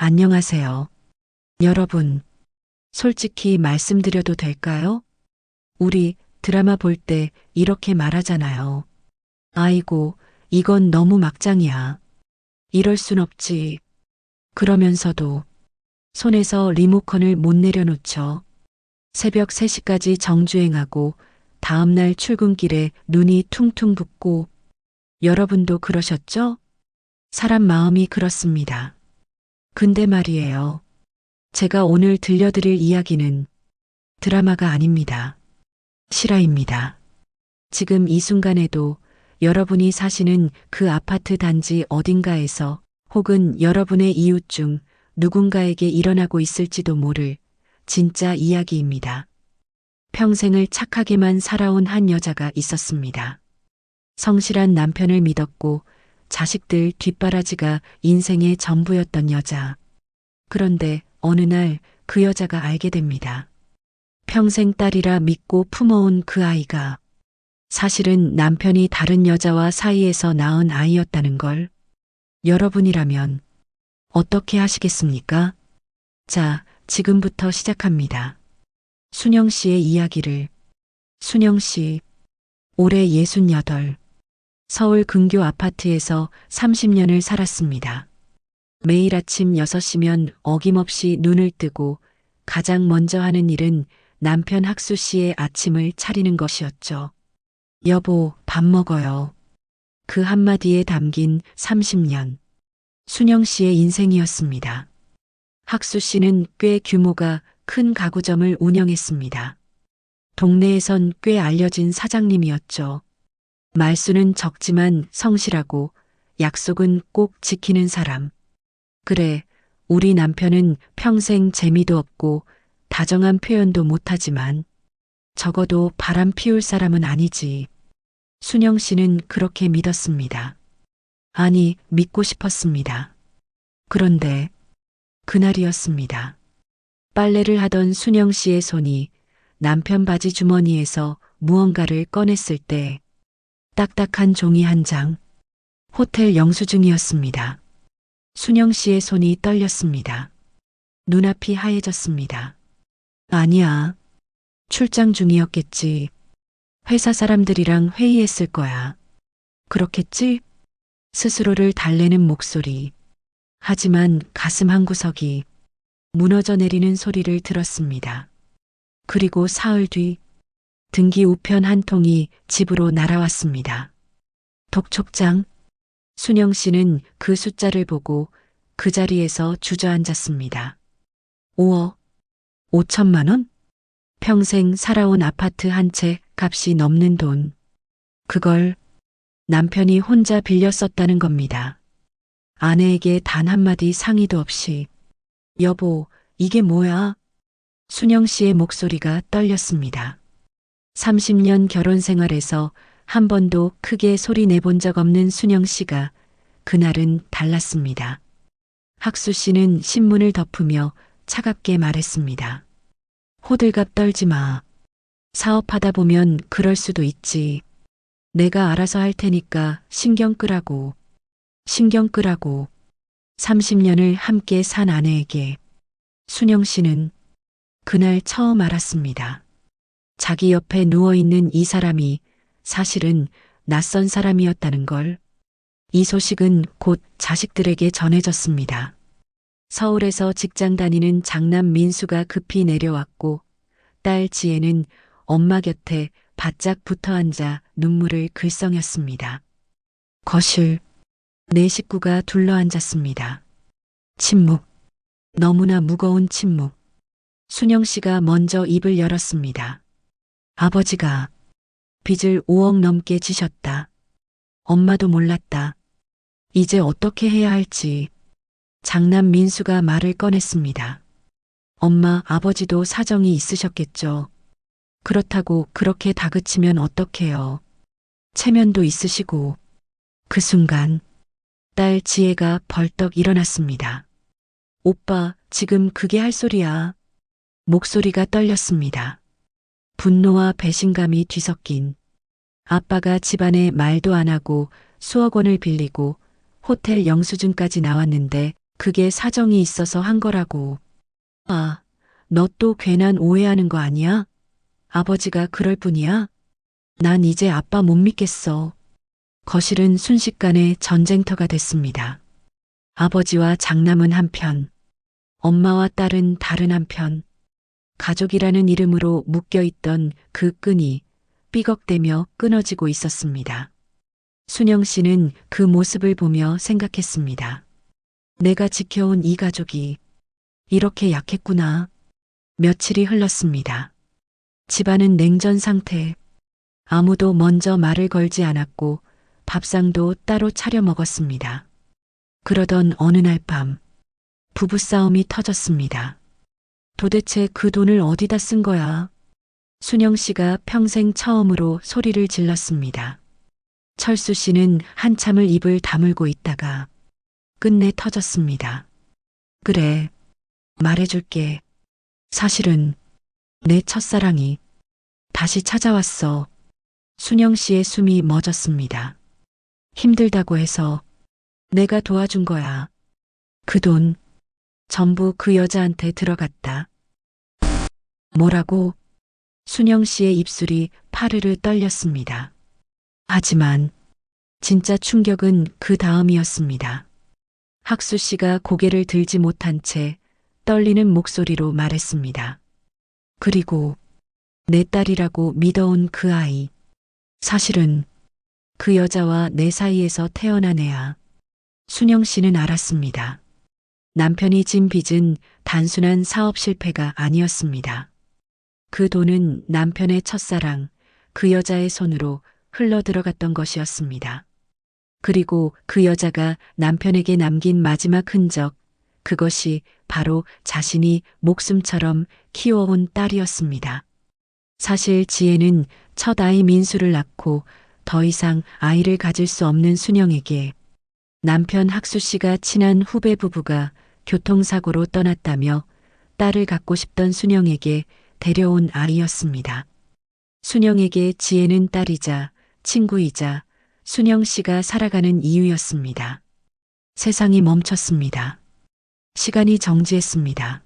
안녕하세요. 여러분, 솔직히 말씀드려도 될까요? 우리 드라마 볼 때 이렇게 말하잖아요. 아이고, 이건 너무 막장이야. 이럴 순 없지. 그러면서도 손에서 리모컨을 못 내려놓죠. 새벽 3시까지 정주행하고 다음날 출근길에 눈이 퉁퉁 붓고 여러분도 그러셨죠? 사람 마음이 그렇습니다. 근데 말이에요. 제가 오늘 들려드릴 이야기는 드라마가 아닙니다. 실화입니다. 지금 이 순간에도 여러분이 사시는 그 아파트 단지 어딘가에서 혹은 여러분의 이웃 중 누군가에게 일어나고 있을지도 모를 진짜 이야기입니다. 평생을 착하게만 살아온 한 여자가 있었습니다. 성실한 남편을 믿었고 자식들 뒷바라지가 인생의 전부였던 여자. 그런데 어느 날 그 여자가 알게 됩니다. 평생 딸이라 믿고 품어온 그 아이가 사실은 남편이 다른 여자와 사이에서 낳은 아이였다는 걸. 여러분이라면 어떻게 하시겠습니까? 자, 지금부터 시작합니다. 순영 씨의 이야기를. 순영 씨, 올해 68, 서울 근교 아파트에서 30년을 살았습니다. 매일 아침 6시면 어김없이 눈을 뜨고 가장 먼저 하는 일은 남편 학수 씨의 아침을 차리는 것이었죠. 여보, 밥 먹어요. 그 한마디에 담긴 30년. 순영 씨의 인생이었습니다. 학수 씨는 꽤 규모가 큰 가구점을 운영했습니다. 동네에선 꽤 알려진 사장님이었죠. 말수는 적지만 성실하고 약속은 꼭 지키는 사람. 그래, 우리 남편은 평생 재미도 없고 다정한 표현도 못하지만 적어도 바람 피울 사람은 아니지. 순영 씨는 그렇게 믿었습니다. 아니, 믿고 싶었습니다. 그런데 그날이었습니다. 빨래를 하던 순영 씨의 손이 남편 바지 주머니에서 무언가를 꺼냈을 때 딱딱한 종이 한 장, 호텔 영수증이었습니다. 순영 씨의 손이 떨렸습니다. 눈앞이 하얘졌습니다. 아니야. 출장 중이었겠지. 회사 사람들이랑 회의했을 거야. 그렇겠지? 스스로를 달래는 목소리. 하지만 가슴 한구석이 무너져 내리는 소리를 들었습니다. 그리고 사흘 뒤 등기 우편 한 통이 집으로 날아왔습니다. 독촉장. 순영 씨는 그 숫자를 보고 그 자리에서 주저앉았습니다. 5억 5천만 원? 평생 살아온 아파트 한 채 값이 넘는 돈. 그걸 남편이 혼자 빌려 썼다는 겁니다. 아내에게 단 한마디 상의도 없이. 여보, 이게 뭐야? 순영 씨의 목소리가 떨렸습니다. 30년 결혼 생활에서 한 번도 크게 소리 내본 적 없는 순영 씨가 그날은 달랐습니다. 학수 씨는 신문을 덮으며 차갑게 말했습니다. 호들갑 떨지 마. 사업하다 보면 그럴 수도 있지. 내가 알아서 할 테니까 신경 끄라고. 신경 끄라고. 30년을 함께 산 아내에게 순영 씨는 그날 처음 알았습니다. 자기 옆에 누워있는 이 사람이 사실은 낯선 사람이었다는 걸. 이 소식은 곧 자식들에게 전해졌습니다. 서울에서 직장 다니는 장남 민수가 급히 내려왔고 딸 지혜는 엄마 곁에 바짝 붙어 앉아 눈물을 글썽였습니다. 거실. 네 식구가 둘러앉았습니다. 침묵. 너무나 무거운 침묵. 순영 씨가 먼저 입을 열었습니다. 아버지가 빚을 5억 넘게 지셨다. 엄마도 몰랐다. 이제 어떻게 해야 할지. 장남 민수가 말을 꺼냈습니다. 엄마, 아버지도 사정이 있으셨겠죠. 그렇다고 그렇게 다그치면 어떡해요. 체면도 있으시고. 그 순간 딸 지혜가 벌떡 일어났습니다. 오빠, 지금 그게 할 소리야. 목소리가 떨렸습니다. 분노와 배신감이 뒤섞인. 아빠가 집안에 말도 안 하고 수억 원을 빌리고 호텔 영수증까지 나왔는데 그게 사정이 있어서 한 거라고. 아, 너 또 괜한 오해하는 거 아니야? 아버지가 그럴 뿐이야? 난 이제 아빠 못 믿겠어. 거실은 순식간에 전쟁터가 됐습니다. 아버지와 장남은 한편, 엄마와 딸은 다른 한편, 가족이라는 이름으로 묶여있던 그 끈이 삐걱대며 끊어지고 있었습니다. 순영 씨는 그 모습을 보며 생각했습니다. 내가 지켜온 이 가족이 이렇게 약했구나. 며칠이 흘렀습니다. 집안은 냉전 상태. 아무도 먼저 말을 걸지 않았고 밥상도 따로 차려 먹었습니다. 그러던 어느 날 밤 부부싸움이 터졌습니다. 도대체 그 돈을 어디다 쓴 거야? 순영 씨가 평생 처음으로 소리를 질렀습니다. 철수 씨는 한참을 입을 다물고 있다가 끝내 터졌습니다. 그래, 말해줄게. 사실은 내 첫사랑이 다시 찾아왔어. 순영 씨의 숨이 멎었습니다. 힘들다고 해서 내가 도와준 거야. 그 돈 전부 그 여자한테 들어갔다. 뭐라고? 순영 씨의 입술이 파르르 떨렸습니다. 하지만 진짜 충격은 그 다음이었습니다. 학수 씨가 고개를 들지 못한 채 떨리는 목소리로 말했습니다. 그리고 내 딸이라고 믿어온 그 아이. 사실은 그 여자와 내 사이에서 태어난 애야. 순영 씨는 알았습니다. 남편이 진 빚은 단순한 사업 실패가 아니었습니다. 그 돈은 남편의 첫사랑, 그 여자의 손으로 흘러 들어갔던 것이었습니다. 그리고 그 여자가 남편에게 남긴 마지막 흔적, 그것이 바로 자신이 목숨처럼 키워온 딸이었습니다. 사실 지혜는 첫 아이 민수를 낳고 더 이상 아이를 가질 수 없는 순영에게 남편 학수 씨가 친한 후배 부부가 교통사고로 떠났다며 딸을 갖고 싶던 순영에게 데려온 아이였습니다. 순영에게 지혜는 딸이자 친구이자 순영 씨가 살아가는 이유였습니다. 세상이 멈췄습니다. 시간이 정지했습니다.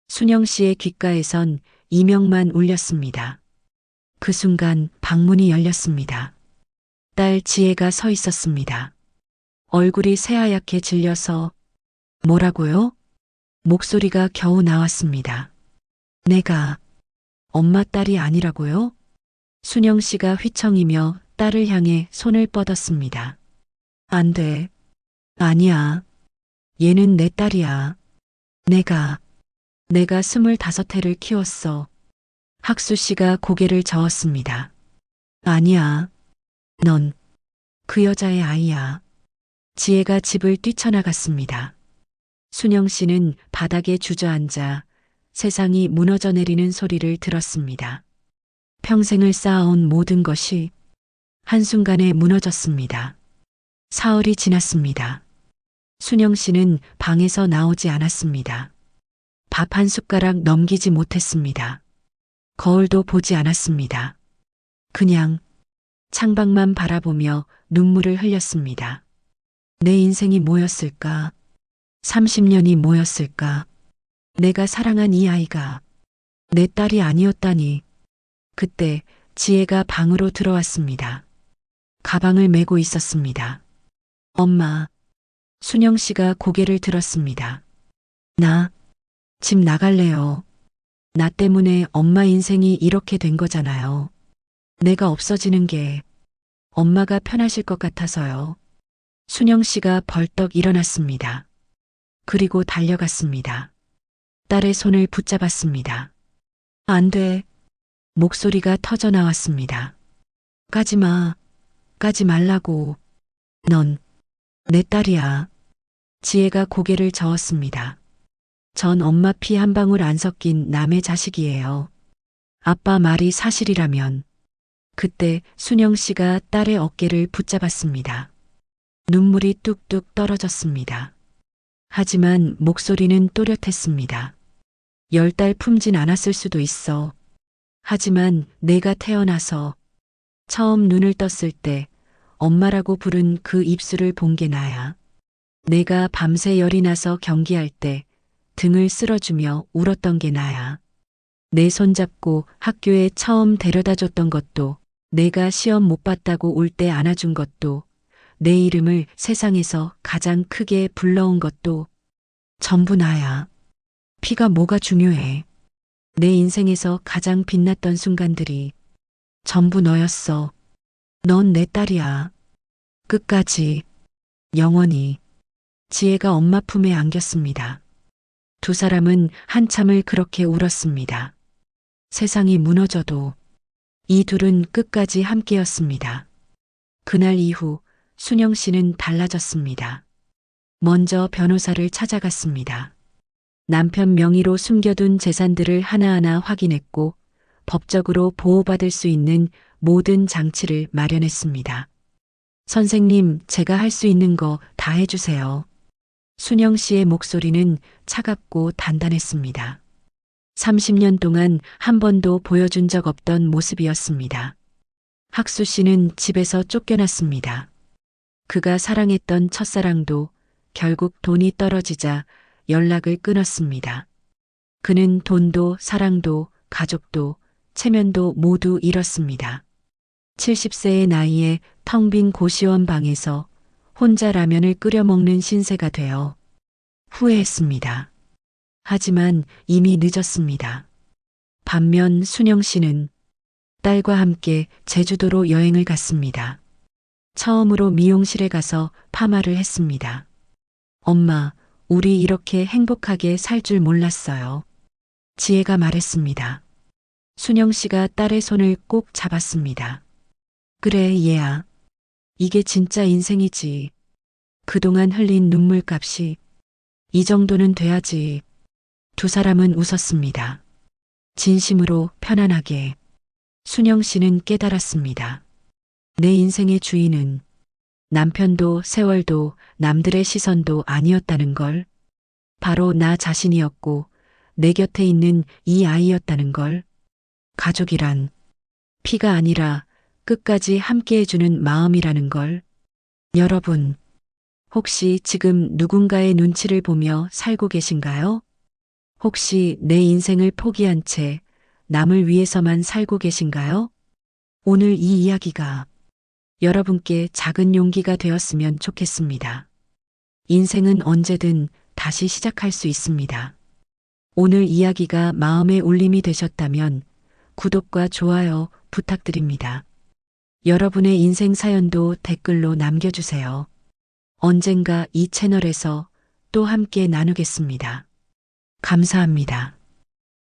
순영 씨의 귓가에선 이명만 울렸습니다. 그 순간 방문이 열렸습니다. 딸 지혜가 서 있었습니다. 얼굴이 새하얗게 질려서 뭐라고요? 목소리가 겨우 나왔습니다. 내가 엄마 딸이 아니라고요? 순영 씨가 휘청이며 딸을 향해 손을 뻗었습니다. 안 돼. 아니야. 얘는 내 딸이야. 내가 25해를 키웠어. 학수 씨가 고개를 저었습니다. 아니야. 넌 그 여자의 아이야. 지혜가 집을 뛰쳐나갔습니다. 순영 씨는 바닥에 주저앉아 세상이 무너져 내리는 소리를 들었습니다. 평생을 쌓아온 모든 것이 한순간에 무너졌습니다. 사흘이 지났습니다. 순영 씨는 방에서 나오지 않았습니다. 밥 한 숟가락 넘기지 못했습니다. 거울도 보지 않았습니다. 그냥 창밖만 바라보며 눈물을 흘렸습니다. 내 인생이 뭐였을까? 30년이 뭐였을까? 내가 사랑한 이 아이가 내 딸이 아니었다니. 그때 지혜가 방으로 들어왔습니다. 가방을 메고 있었습니다. 엄마, 순영 씨가 고개를 들었습니다. 나 집 나갈래요. 나 때문에 엄마 인생이 이렇게 된 거잖아요. 내가 없어지는 게 엄마가 편하실 것 같아서요. 순영 씨가 벌떡 일어났습니다. 그리고 달려갔습니다. 딸의 손을 붙잡았습니다. 안 돼. 목소리가 터져 나왔습니다. 까지 마. 까지 말라고. 넌 내 딸이야. 지혜가 고개를 저었습니다. 전 엄마 피 한 방울 안 섞인 남의 자식이에요. 아빠 말이 사실이라면. 그때 순영 씨가 딸의 어깨를 붙잡았습니다. 눈물이 뚝뚝 떨어졌습니다. 하지만 목소리는 또렷했습니다. 10달 품진 않았을 수도 있어. 하지만 내가 태어나서 처음 눈을 떴을 때 엄마라고 부른 그 입술을 본 게 나야. 내가 밤새 열이 나서 경기할 때 등을 쓸어주며 울었던 게 나야. 내 손잡고 학교에 처음 데려다 줬던 것도, 내가 시험 못 봤다고 울 때 안아준 것도, 내 이름을 세상에서 가장 크게 불러온 것도 전부 나야. 피가 뭐가 중요해. 내 인생에서 가장 빛났던 순간들이 전부 너였어. 넌 내 딸이야. 끝까지, 영원히. 지혜가 엄마 품에 안겼습니다. 두 사람은 한참을 그렇게 울었습니다. 세상이 무너져도 이 둘은 끝까지 함께였습니다. 그날 이후 순영 씨는 달라졌습니다. 먼저 변호사를 찾아갔습니다. 남편 명의로 숨겨둔 재산들을 하나하나 확인했고 법적으로 보호받을 수 있는 모든 장치를 마련했습니다. 선생님, 제가 할 수 있는 거 다 해주세요. 순영 씨의 목소리는 차갑고 단단했습니다. 30년 동안 한 번도 보여준 적 없던 모습이었습니다. 학수 씨는 집에서 쫓겨났습니다. 그가 사랑했던 첫사랑도 결국 돈이 떨어지자 연락을 끊었습니다. 그는 돈도 사랑도 가족도 체면도 모두 잃었습니다. 70세의 나이에 텅 빈 고시원 방에서 혼자 라면을 끓여 먹는 신세가 되어 후회했습니다. 하지만 이미 늦었습니다. 반면 순영 씨는 딸과 함께 제주도로 여행을 갔습니다. 처음으로 미용실에 가서 파마를 했습니다. 엄마, 우리 이렇게 행복하게 살 줄 몰랐어요. 지혜가 말했습니다. 순영 씨가 딸의 손을 꼭 잡았습니다. 그래, 얘야. 이게 진짜 인생이지. 그동안 흘린 눈물값이 이 정도는 돼야지. 두 사람은 웃었습니다. 진심으로 편안하게. 순영 씨는 깨달았습니다. 내 인생의 주인은 남편도 세월도 남들의 시선도 아니었다는 걸. 바로 나 자신이었고 내 곁에 있는 이 아이였다는 걸. 가족이란 피가 아니라 끝까지 함께해주는 마음이라는 걸. 여러분, 혹시 지금 누군가의 눈치를 보며 살고 계신가요? 혹시 내 인생을 포기한 채 남을 위해서만 살고 계신가요? 오늘 이 이야기가 여러분께 작은 용기가 되었으면 좋겠습니다. 인생은 언제든 다시 시작할 수 있습니다. 오늘 이야기가 마음의 울림이 되셨다면 구독과 좋아요 부탁드립니다. 여러분의 인생 사연도 댓글로 남겨주세요. 언젠가 이 채널에서 또 함께 나누겠습니다. 감사합니다.